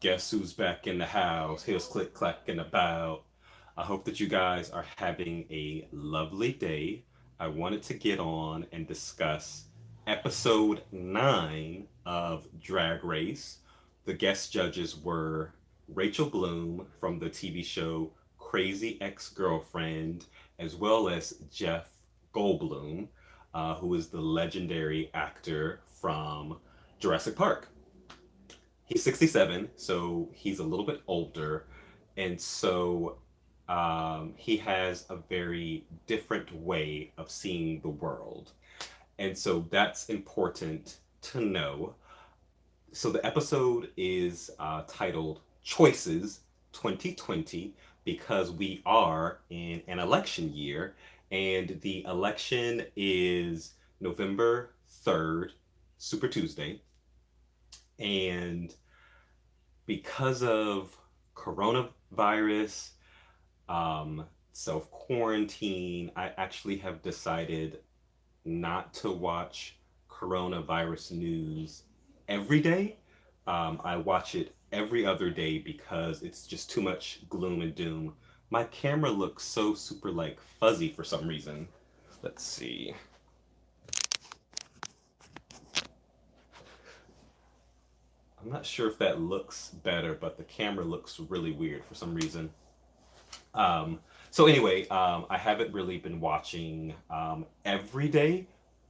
Guess who's back in the house? Heels click clacking about. I hope that you guys are having a lovely day. I wanted to get on and discuss episode 9 of Drag Race. The guest judges were Rachel Bloom from the TV show Crazy Ex Girlfriend, as well as Jeff Goldblum, who is the legendary actor from Jurassic Park. He's 67, so he's a little bit older, and so he has a very different way of seeing the world, and so that's important to know. So the episode is titled Choices 2020 because we are in an election year, and the election is November 3rd, Super Tuesday, and because of coronavirus, self quarantine, I actually have decided not to watch coronavirus news every day. I watch it every other day because it's just too much gloom and doom. My camera looks so super like fuzzy for some reason. Let's see. I'm not sure if that looks better, but the camera looks really weird for some reason. Um, so anyway, I haven't really been watching every day,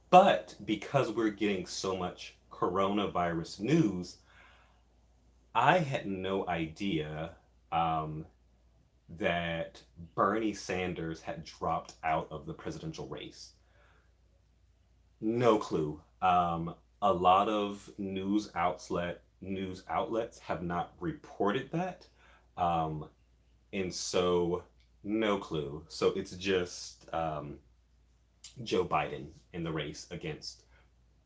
but because we're getting so much coronavirus news, I had no idea um, that Bernie Sanders had dropped out of the presidential race. No clue. A lot of news outlets have not reported that, um, and so no clue. So it's just Joe Biden in the race against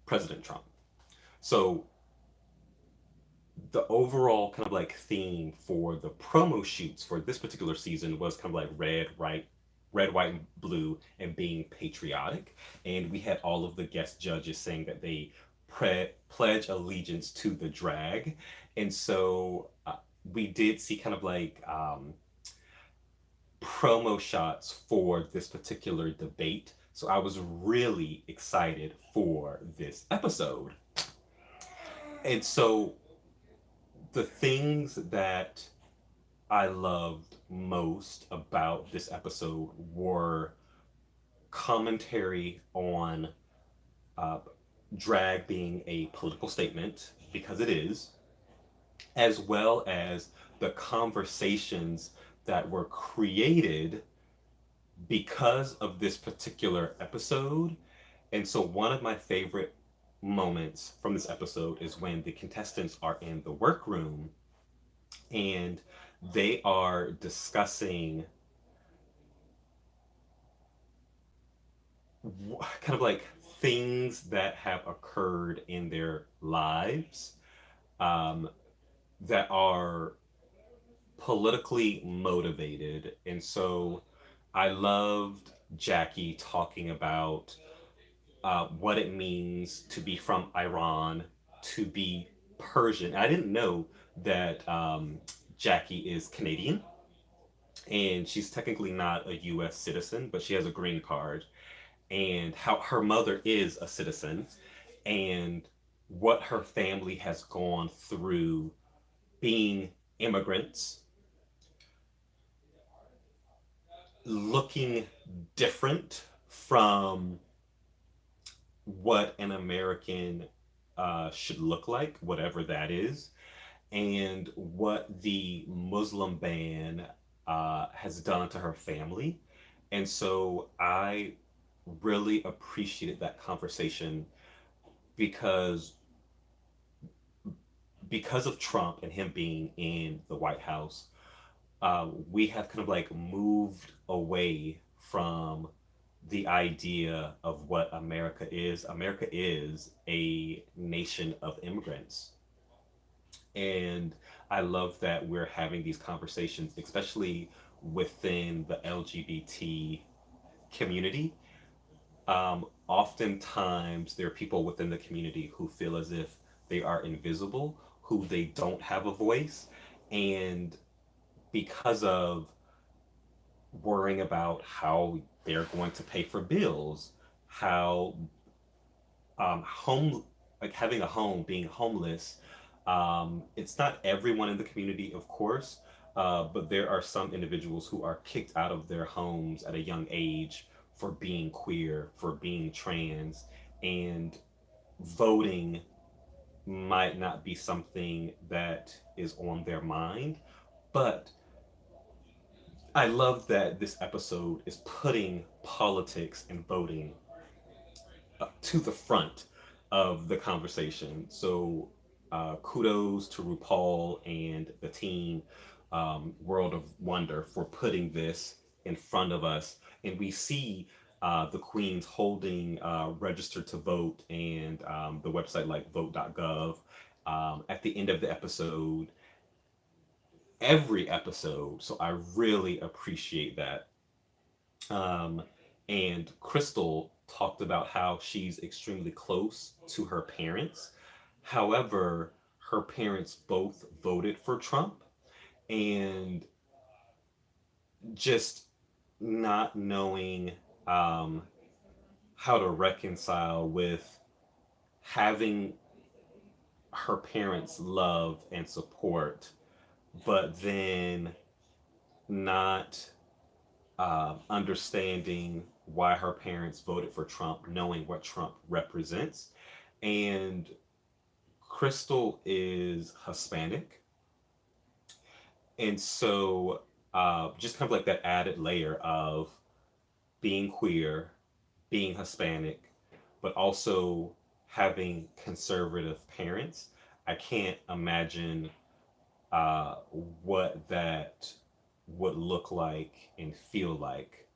President Trump. So the overall kind of like theme for the promo shoots for this particular season was kind of like red, white, and blue, and being patriotic. And we had all of the guest judges saying that they pledge allegiance to the drag. And so we did see kind of like promo shots for this particular debate. So I was really excited for this episode. And so the things that I loved most about this episode were commentary on uh, drag being a political statement, because it is, as well as the conversations that were created because of this particular episode. And so, one of my favorite moments from this episode is when the contestants are in the workroom and they are discussing kind of like things that have occurred in their lives, um, that are politically motivated. And so I loved Jackie talking about what it means to be from Iran, to be Persian. I didn't know that Jackie is Canadian, and she's technically not a US citizen, but she has a green card, and how her mother is a citizen, and what her family has gone through being immigrants, looking different from what an American should look like, whatever that is, and what the Muslim ban has done to her family. And so I really appreciated that conversation because of Trump and him being in the White House, we have kind of like moved away from the idea of what America is. America is a nation of immigrants. And I love that we're having these conversations, especially within the LGBT community. Oftentimes, there are people within the community who feel as if they are invisible, who they don't have a voice. And because of worrying about how they're going to pay for bills, how home, like having a home, being homeless. It's not everyone in the community, of course, but there are some individuals who are kicked out of their homes at a young age for being queer, for being trans, and voting might not be something that is on their mind. But I love that this episode is putting politics and voting to the front of the conversation. So kudos to RuPaul and the team, World of Wonder, for putting this in front of us. And we see the queens holding register to vote and the website like vote.gov at the end of the episode, every episode. So I really appreciate that. Um, and Crystal talked about how she's extremely close to her parents. However, her parents both voted for Trump, and just not knowing um, how to reconcile with having her parents' love and support, but then not understanding why her parents voted for Trump, knowing what Trump represents. And Crystal is Hispanic. And so, just kind of like that added layer of being queer, being Hispanic, but also having conservative parents. I can't imagine uh, what that would look like and feel like.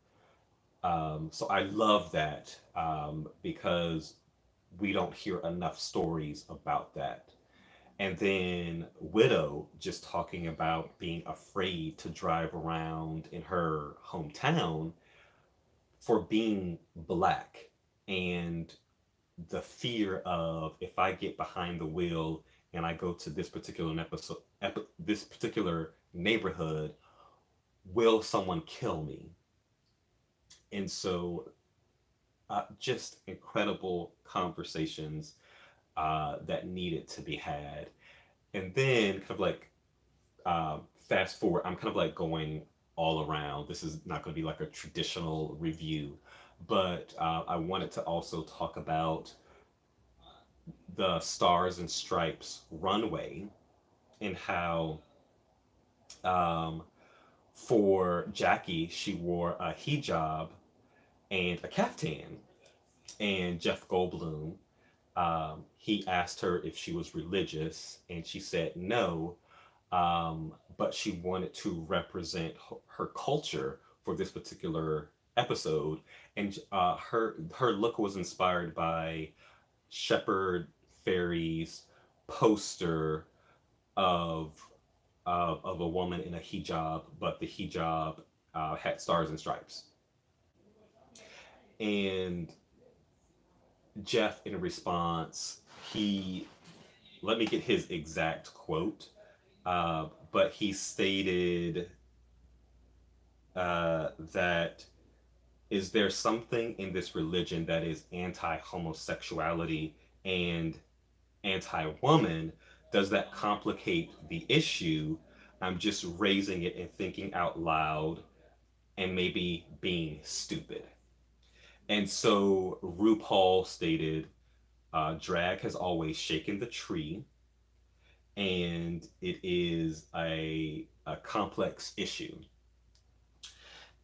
So I love that because we don't hear enough stories about that. And then Widow just talking about being afraid to drive around in her hometown for being black and the fear of if I get behind the wheel and I go to this particular this particular neighborhood, will someone kill me? And so just incredible conversations that needed to be had. And then, kind of like, fast forward, I'm kind of like going all around. This is not going to be like a traditional review, but I wanted to also talk about the Stars and Stripes runway and how um, for Jackie, she wore a hijab and a caftan. And Jeff Goldblum, he asked her if she was religious, and she said no, but she wanted to represent her culture for this particular episode. And her look was inspired by Shepard Fairey's poster of of a woman in a hijab, but the hijab had stars and stripes. And Jeff, in response, he let me get his exact quote, but he stated that is there something in this religion that is anti homosexuality and anti woman? Does that complicate the issue? I'm just raising it and thinking out loud and maybe being stupid. And so RuPaul stated, drag has always shaken the tree, and it is a complex issue.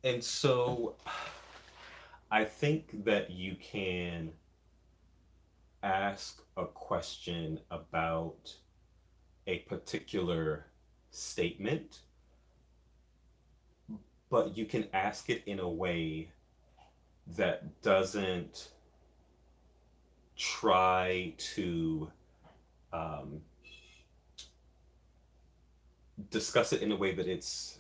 And so I think that you can ask a question about a particular statement, but you can ask it in a way that doesn't try to um, discuss it in a way that it's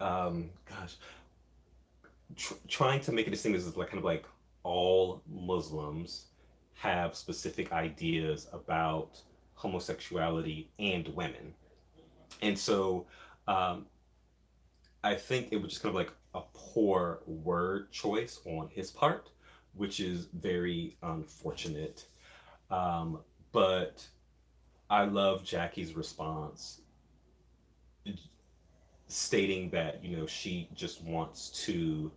gosh, trying to make a distinction is like kind of like all Muslims have specific ideas about homosexuality and women. And so um, I think it was just kind of like a poor word choice on his part, which is very unfortunate. Um, but I love Jackie's response, stating that, you know, she just wants to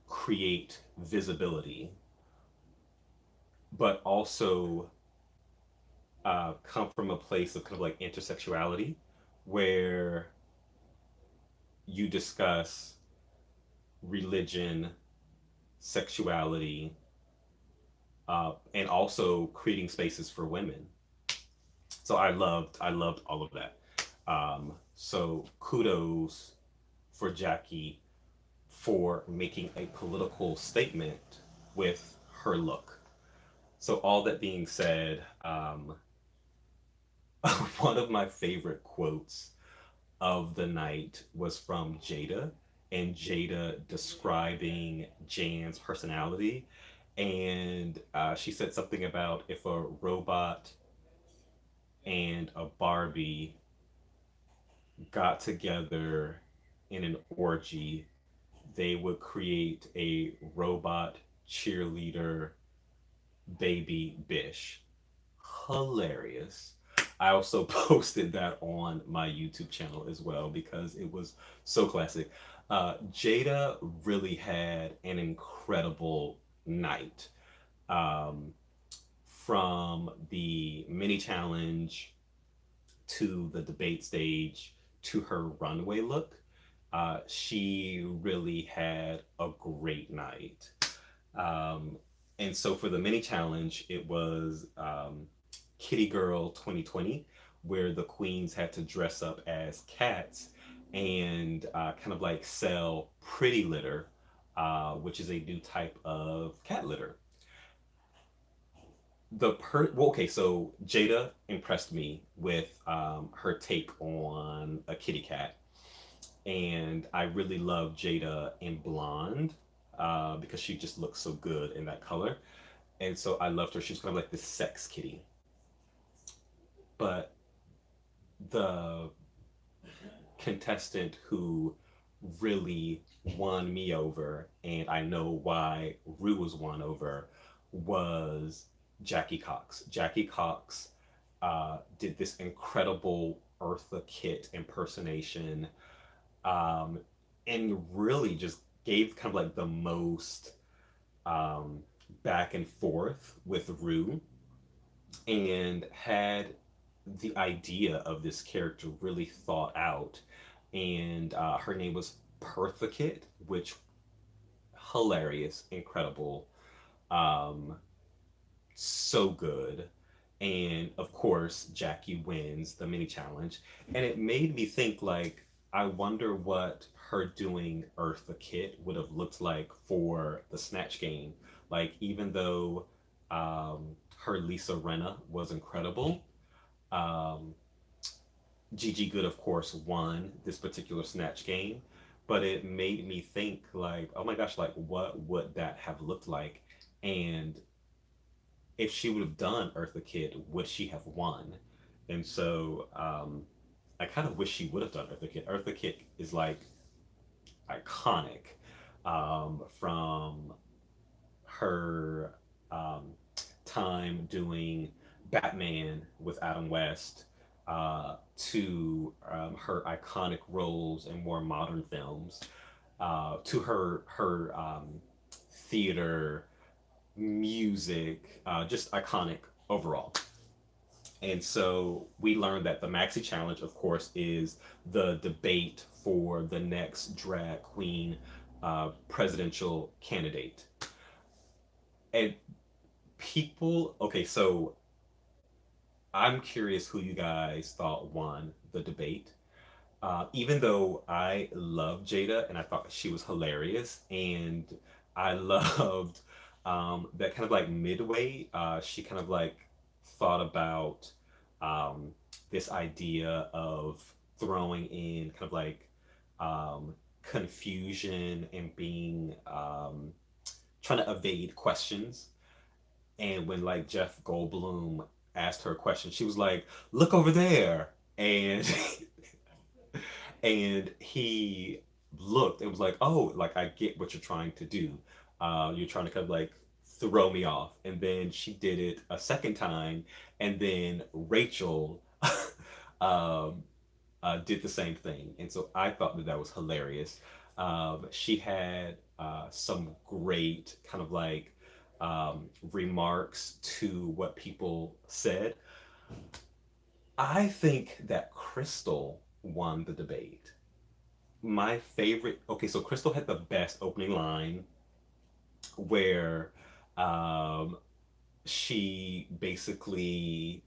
create visibility, but also come from a place of kind of like intersectionality where you discuss religion, sexuality, and also creating spaces for women. So I loved all of that. So kudos for Jackie for making a political statement with her look. So all that being said, one of my favorite quotes of the night was from Jaida, and Jaida describing Jan's personality. And she said something about if a robot and a Barbie got together in an orgy, they would create a robot cheerleader baby Bish. Hilarious. I also posted that on my YouTube channel as well because it was so classic. Jaida really had an incredible night. Um, from the mini challenge to the debate stage to her runway look, she really had a great night. Um, and so for the mini challenge, it was Kitty Girl 2020, where the queens had to dress up as cats and kind of like sell pretty litter, which is a new type of cat litter. Well, okay, so Jaida impressed me with her take on a kitty cat, and I really love Jaida in blonde because she just looks so good in that color, and so I loved her. She was kind of like this sex kitty, but the contestant who really won me over, and I know why Rue was won over, was Jackie Cox. Jackie Cox did this incredible Eartha Kitt impersonation, um, and really just gave kind of like the most um, back and forth with Rue, and had the idea of this character really thought out. And her name was Pertha Kit, which hilarious, incredible, um, so good. And of course, Jackie wins the mini challenge, and it made me think like, I wonder what her doing Eartha Kit would have looked like for the Snatch Game. Like, even though her Lisa Renna was incredible, um, Gigi Good, of course, won this particular Snatch Game, but it made me think like, oh my gosh, like what would that have looked like? And if she would have done Eartha Kitt, would she have won? And so I kind of wish she would have done Eartha Kitt. Eartha Kitt is like iconic, from her um, time doing Batman with Adam West, to her iconic roles in more modern films, to her theater, music, just iconic overall. And so we learned that the Maxi Challenge, of course, is the debate for the next drag queen presidential candidate. And people, okay, so I'm curious who you guys thought won the debate. Even though I love Jaida and I thought she was hilarious, and I loved that kind of like midway, she kind of like thought about um, this idea of throwing in kind of like confusion and being trying to evade questions. And when like Jeff Goldblum asked her a question, she was like, "Look over there," and and he looked and was like, "Oh, like I get what you're trying to do. You're trying to kind of like throw me off." And then she did it a second time, and then Rachel um, did the same thing, and so I thought that that was hilarious. She had some great kind of like remarks to what people said. I think that Crystal won the debate. My favorite. Okay, so Crystal had the best opening line where um, she basically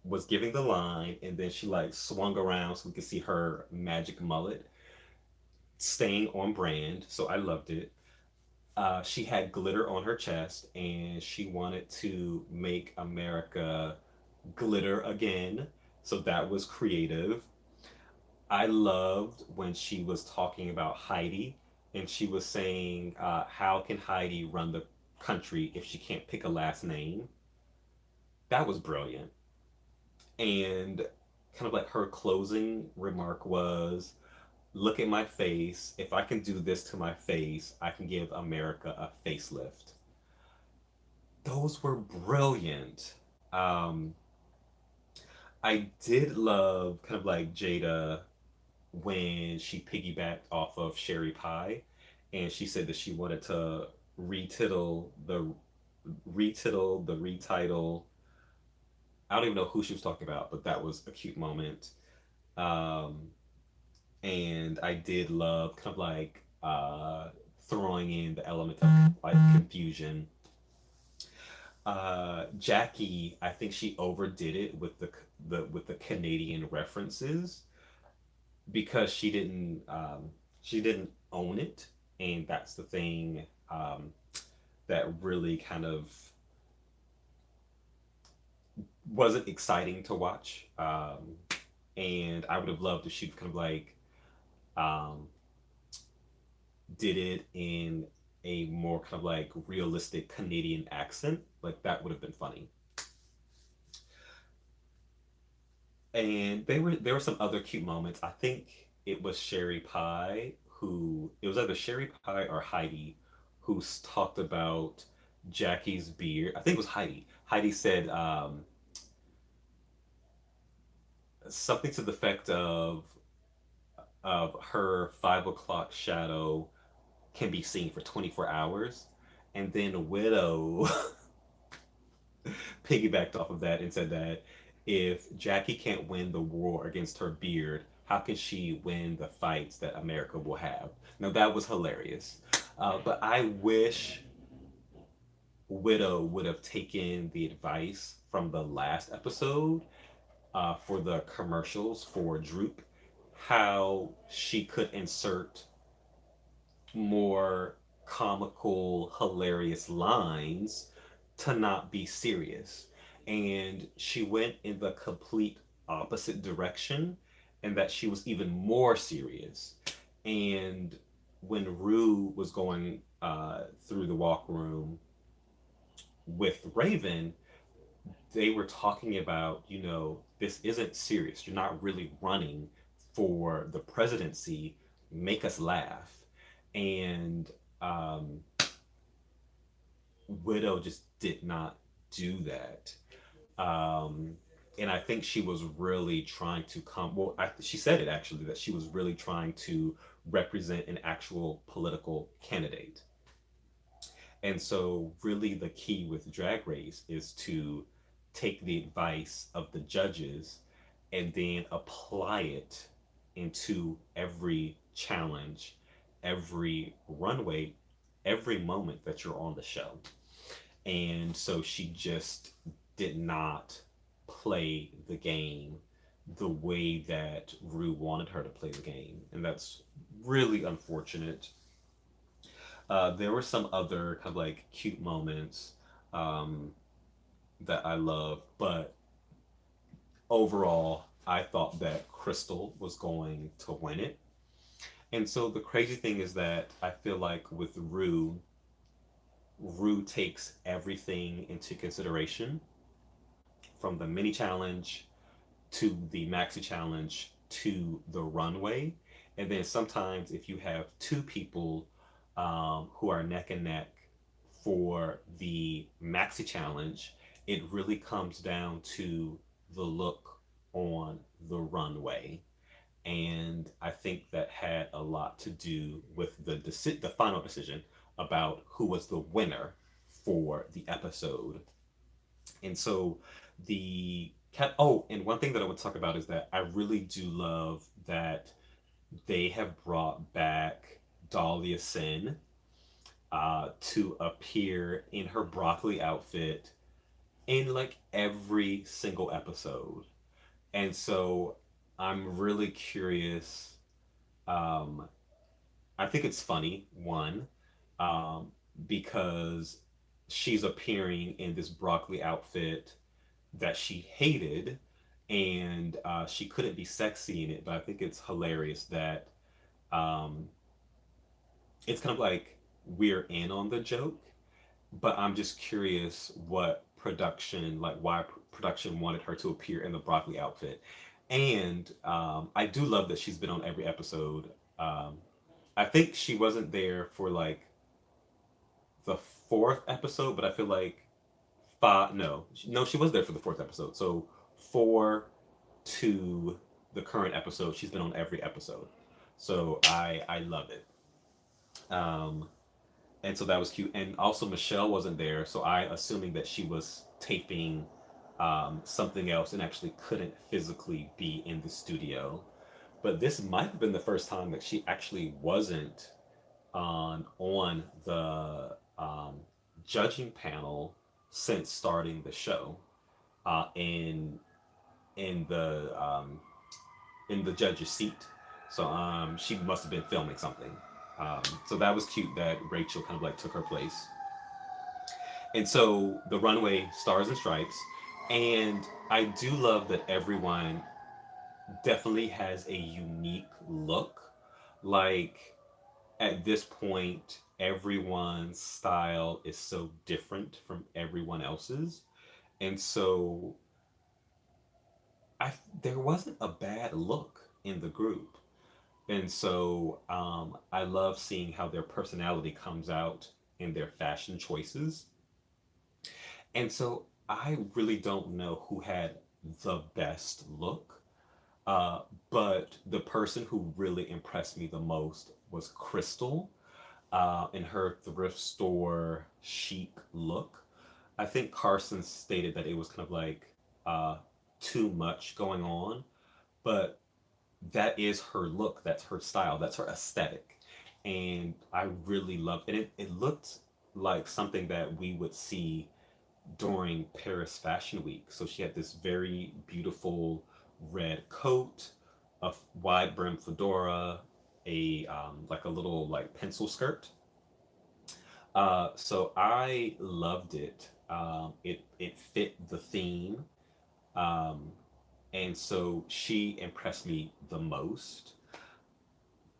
was giving the line, and then she like swung around so we could see her magic mullet, staying on brand. So I loved it. She had glitter on her chest, and she wanted to make America glitter again. So that was creative. I loved when she was talking about Heidi, and she was saying, "How can Heidi run the country if she can't pick a last name?" That was brilliant. And kind of like her closing remark was, "Look at my face. If I can do this to my face, I can give America a facelift." Those were brilliant. Um, I did love kind of like Jaida when she piggybacked off of Sherry Pie, and she said that she wanted to retitle the retitle. I don't even know who she was talking about, but that was a cute moment. Um, and I did love kind of like throwing in the element of like confusion. Jackie, I think she overdid it with the Canadian references because she didn't own it, and that's the thing that really kind of wasn't exciting to watch. And I would have loved if she kind of like um, did it in a more kind of like realistic Canadian accent. Like that would have been funny. And there were some other cute moments. I think it was Sherry Pie who it was either Sherry Pie or Heidi who talked about Jackie's beard. I think it was Heidi. Heidi said something to the effect of her 5 o'clock shadow can be seen for 24 hours, and then Widow piggybacked off of that and said that if Jackie can't win the war against her beard, how can she win the fights that America will have? Now that was hilarious. But I wish Widow would have taken the advice from the last episode for the commercials for Droop, how she could insert more comical, hilarious lines to not be serious. And she went in the complete opposite direction, and that she was even more serious. And when Rue was going through the walk room with Raven, they were talking about, this isn't serious. You're not really running for the presidency. Make us laugh. And um, Widow just did not do that. Um, and I think she was really trying to come. Well, she said it actually that she was really trying to represent an actual political candidate. And so, really, the key with Drag Race is to take the advice of the judges and then apply it into every challenge, every runway, every moment that you're on the show. And so she just did not play the game the way that Rue wanted her to play the game. And that's really unfortunate. There were some other kind of like cute moments um, that I love, but overall, I thought that Crystal was going to win it. And so the crazy thing is that I feel like with Rue takes everything into consideration from the mini challenge to the maxi challenge to the runway. And then sometimes if you have two people who are neck and neck for the maxi challenge, it really comes down to the look on the runway. And I think that had a lot to do with the final decision about who was the winner for the episode. And so the cat. Oh, and one thing that I would talk about is that I really do love that they have brought back Dahlia Sin to appear in her broccoli outfit in like every single episode. And so I'm really curious. Um, I think it's funny, one, um, because she's appearing in this broccoli outfit that she hated, and she couldn't be sexy in it. But I think it's hilarious that um, it's kind of like we're in on the joke, but I'm just curious what production, like why production wanted her to appear in the broccoli outfit. And I do love that she's been on every episode. Um, I think she wasn't there for like the fourth episode, but I feel like five. No, no, she was there for the fourth episode. So four to the current episode, she's been on every episode. So I love it. Um, and so that was cute. And also Michelle wasn't there, so I assuming that she was taping something else and actually couldn't physically be in the studio. But this might have been the first time that she actually wasn't on the judging panel since starting the show uh, in in the um, in the judge's seat. So she must have been filming something. So that was cute that Rachel kind of like took her place. And so the runway stars and stripes. And I do love that everyone definitely has a unique look. Like at this point, everyone's style is so different from everyone else's. And so I there wasn't a bad look in the group. And so I love seeing how their personality comes out in their fashion choices. And so I really don't know who had the best look, uh, but the person who really impressed me the most was Crystal in her thrift store chic look. I think Carson stated that it was kind of like uh, too much going on, but that is her look, that's her style, that's her aesthetic. And I really loved it. It looked like something that we would see during Paris Fashion Week. So she had this very beautiful red coat, a wide brim fedora, a like a little like pencil skirt. So I loved it. It fit the theme, um, and so she impressed me the most.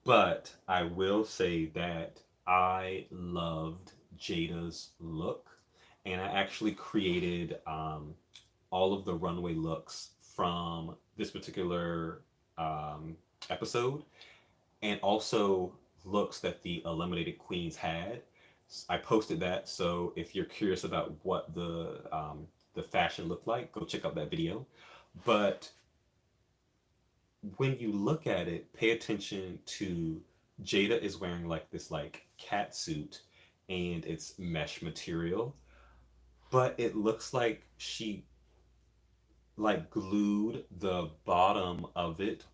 But I will say that I loved Jada's look, and I actually created all of the runway looks from this particular um, episode, and also looks that the eliminated queens had. I posted that, so if you're curious about what the fashion looked like, go check out that video. But when you look at it, pay attention to Jada is wearing like this like cat suit and it's mesh material, but it looks like she like glued the bottom of it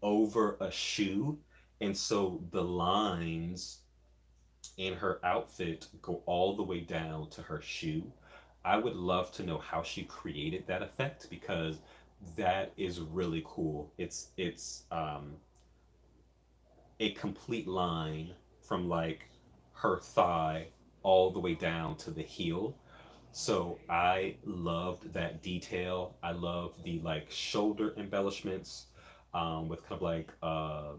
over a shoe, and so the lines in her outfit go all the way down to her shoe. I would love to know how she created that effect because that is really cool. It's a complete line from like her thigh all the way down to the heel. So I loved that detail. I love the like shoulder embellishments, with kind of like a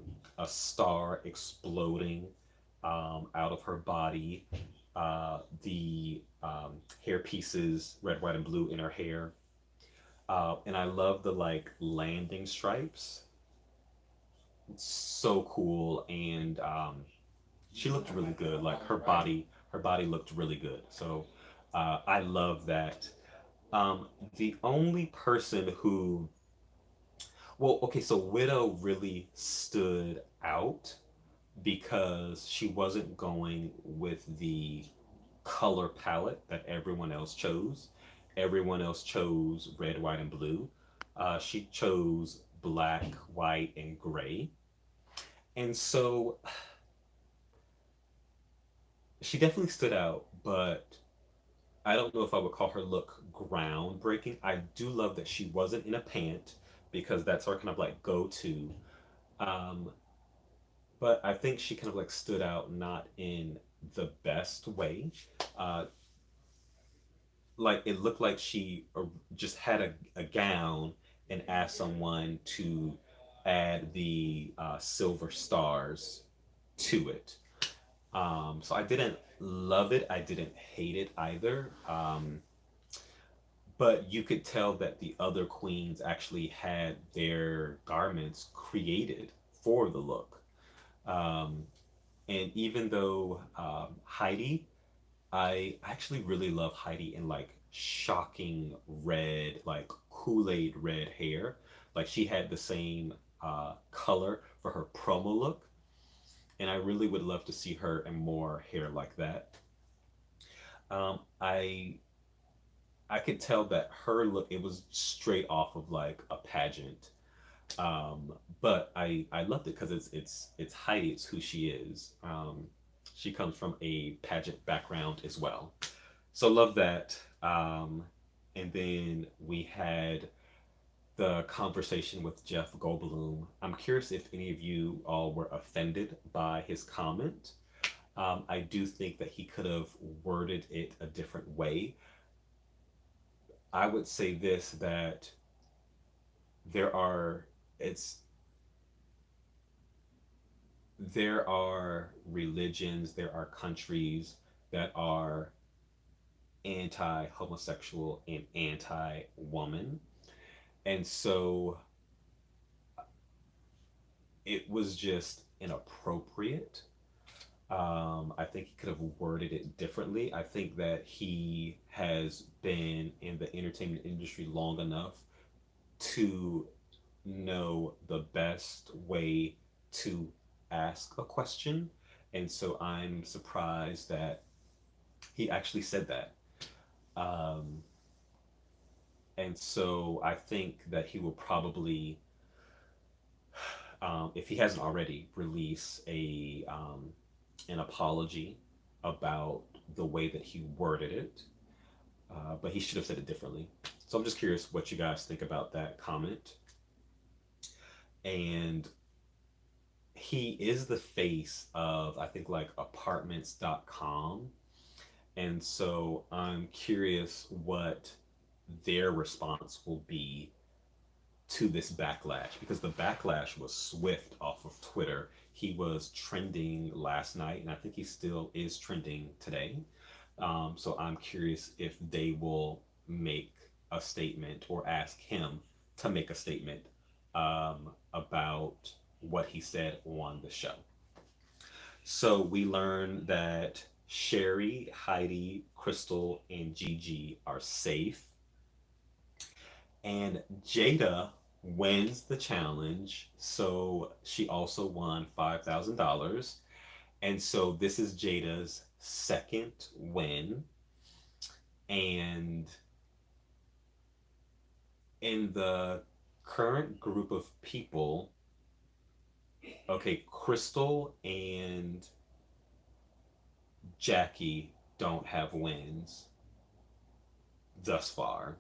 star exploding out of her body. The hair pieces, red, white, and blue in her hair. And I love the like landing stripes. It's so cool, and she looked really good. Like her body looked really good. So I love that. The only person who, well, okay, so Widow really stood out because she wasn't going with the color palette that everyone else chose. Everyone else chose red, white, and blue. She chose black, white, and gray. And so she definitely stood out, but I don't know if I would call her look groundbreaking. I do love that she wasn't in a pant because that's our kind of like go to. Um, but I think she kind of like stood out not in the best way. Uh, like it looked like she just had a gown and asked someone to add the silver stars to it. So I didn't love it. I didn't hate it either. But you could tell that the other queens actually had their garments created for the look. Um, and even though Heidi, I actually really love Heidi in like shocking red, like Kool-Aid red hair. Like she had the same color for her promo look. And I really would love to see her in more hair like that. Um, I I could tell that her look, it was straight off of like a pageant. But I loved it because it's Heidi, it's who she is. She comes from a pageant background as well, so love that. And then we had the conversation with Jeff Goldblum. I'm curious if any of you all were offended by his comment. I do think that he could have worded it a different way. I would say this, that there are it's there are religions, there are countries that are anti-homosexual and anti-woman. And so it was just inappropriate. I think he could have worded it differently. I think that he has been in the entertainment industry long enough to know the best way to ask a question. And so I'm surprised that he actually said that. Um, and so I think that he will probably, if he hasn't already, release an apology about the way that he worded it. But he should have said it differently. So I'm just curious what you guys think about that comment. And he is the face of, I think, like apartments.com. And so I'm curious what their response will be to this backlash, because the backlash was swift off of Twitter. He was trending last night, and I think he still is trending today. So I'm curious if they will make a statement or ask him to make a statement about what he said on the show. So we learn that Sherry, Heidi, Crystal, and Gigi are safe. And Jaida wins the challenge. So she also won $5,000. And so this is Jada's second win. And in the current group of people, okay, Crystal and Jackie don't have wins thus far.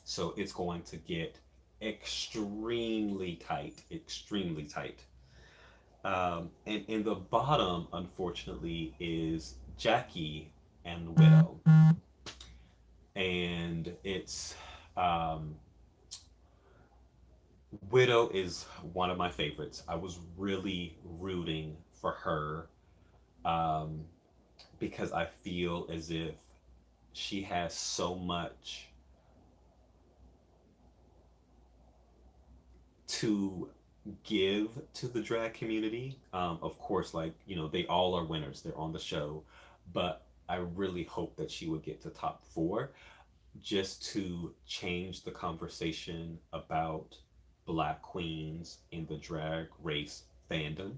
So it's going to get extremely tight, extremely tight. And in the bottom, unfortunately, is Jackie and Widow. and it's um, Widow is one of my favorites. I was really rooting for her um, because I feel as if she has so much to give to the drag community. Of course, like, you know, they all are winners, they're on the show, but I really hope that she would get to top four just to change the conversation about Black queens in the drag race fandom.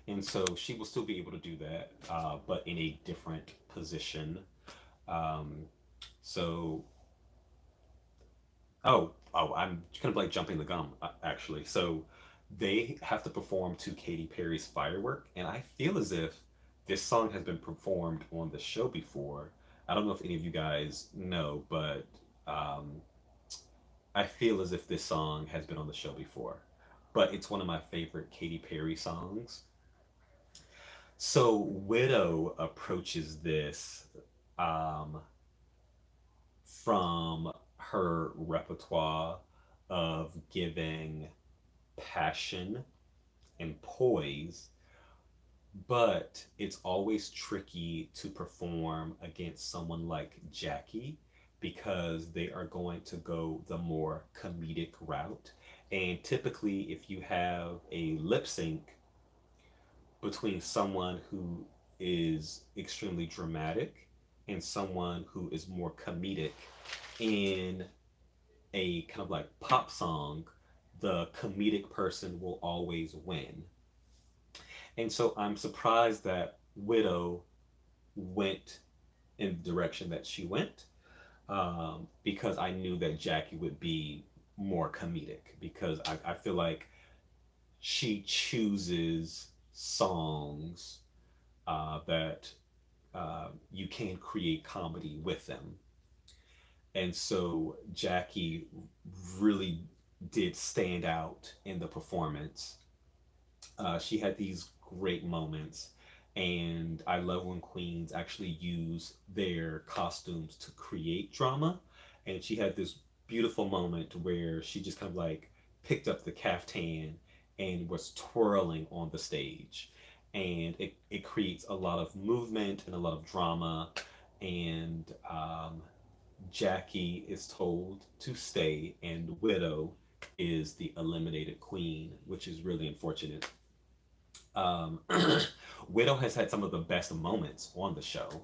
And so she will still be able to do that, but in a different position. Um, so I'm kind of like jumping the gun, actually. So they have to perform to Katy Perry's Firework, and I feel as if this song has been performed on the show before. I don't know if any of you guys know, but um, I feel as if this song has been on the show before. But it's one of my favorite Katy Perry songs. So Widow approaches this um, from her repertoire of giving passion and poise, but it's always tricky to perform against someone like Jackie because they are going to go the more comedic route. And typically, if you have a lip sync between someone who is extremely dramatic and someone who is more comedic in a kind of like pop song, the comedic person will always win. And so I'm surprised that Widow went in the direction that she went, because I knew that Jackie would be more comedic because I feel like she chooses songs that you can create comedy with them. And so Jackie really did stand out in the performance. She had these great moments, and I love when queens actually use their costumes to create drama. And she had this beautiful moment where she just kind of like picked up the caftan and was twirling on the stage. And it creates a lot of movement and a lot of drama. And Jackie is told to stay, and Widow is the eliminated queen, which is really unfortunate. Um, Widow has had some of the best moments on the show,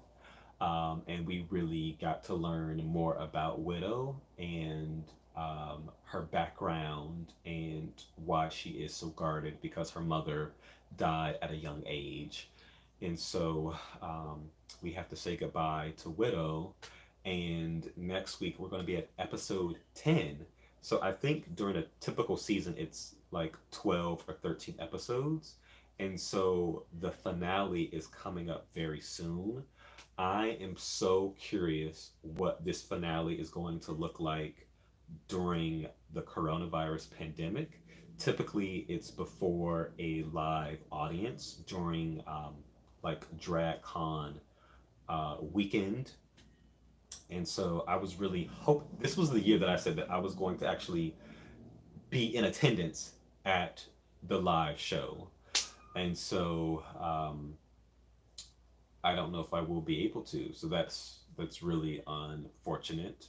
and we really got to learn more about Widow and her background and why she is so guarded because her mother died at a young age. And so we have to say goodbye to Widow. And next week we're going to be at episode 10. So I think during a typical season, it's like 12 or 13 episodes. And so the finale is coming up very soon. I am so curious what this finale is going to look like during the coronavirus pandemic. Typically, it's before a live audience during like Drag Con weekend. And so I was really hope this was the year that I said that I was going to actually be in attendance at the live show. And so I don't know if I will be able to. So that's really unfortunate.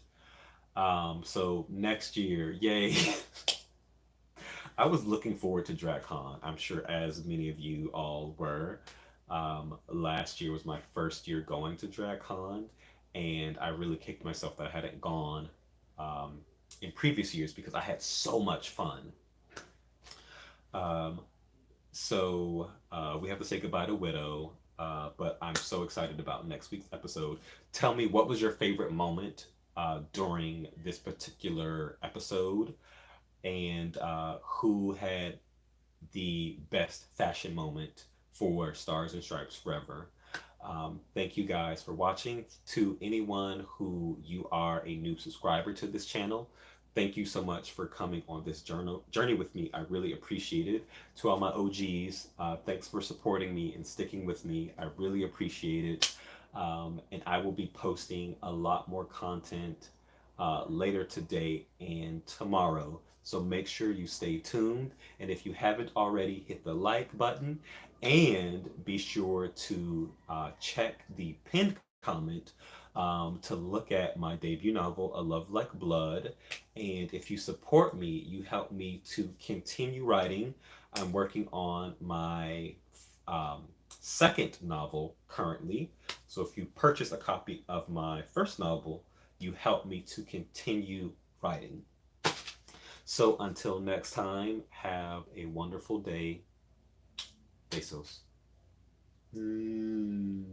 So next year, yay! I was looking forward to DragCon. I'm sure as many of you all were. Last year was my first year going to DragCon, and I really kicked myself that I hadn't gone um, in previous years because I had so much fun. Um, so we have to say goodbye to Widow, but I'm so excited about next week's episode. Tell me, what was your favorite moment during this particular episode, and who had the best fashion moment for Stars and Stripes Forever? Thank you guys for watching. To anyone who you are a new subscriber to this channel, thank you so much for coming on this journey with me. I really appreciate it. To all my OGs, thanks for supporting me and sticking with me. I really appreciate it. And I will be posting a lot more content later today and tomorrow. So make sure you stay tuned. And if you haven't already, hit the like button and be sure to check the pinned comment to look at my debut novel, A Love Like Blood. And if you support me, you help me to continue writing. I'm working on my um, second novel currently. So if you purchase a copy of my first novel, you help me to continue writing. So until next time, have a wonderful day. Besos. Mm.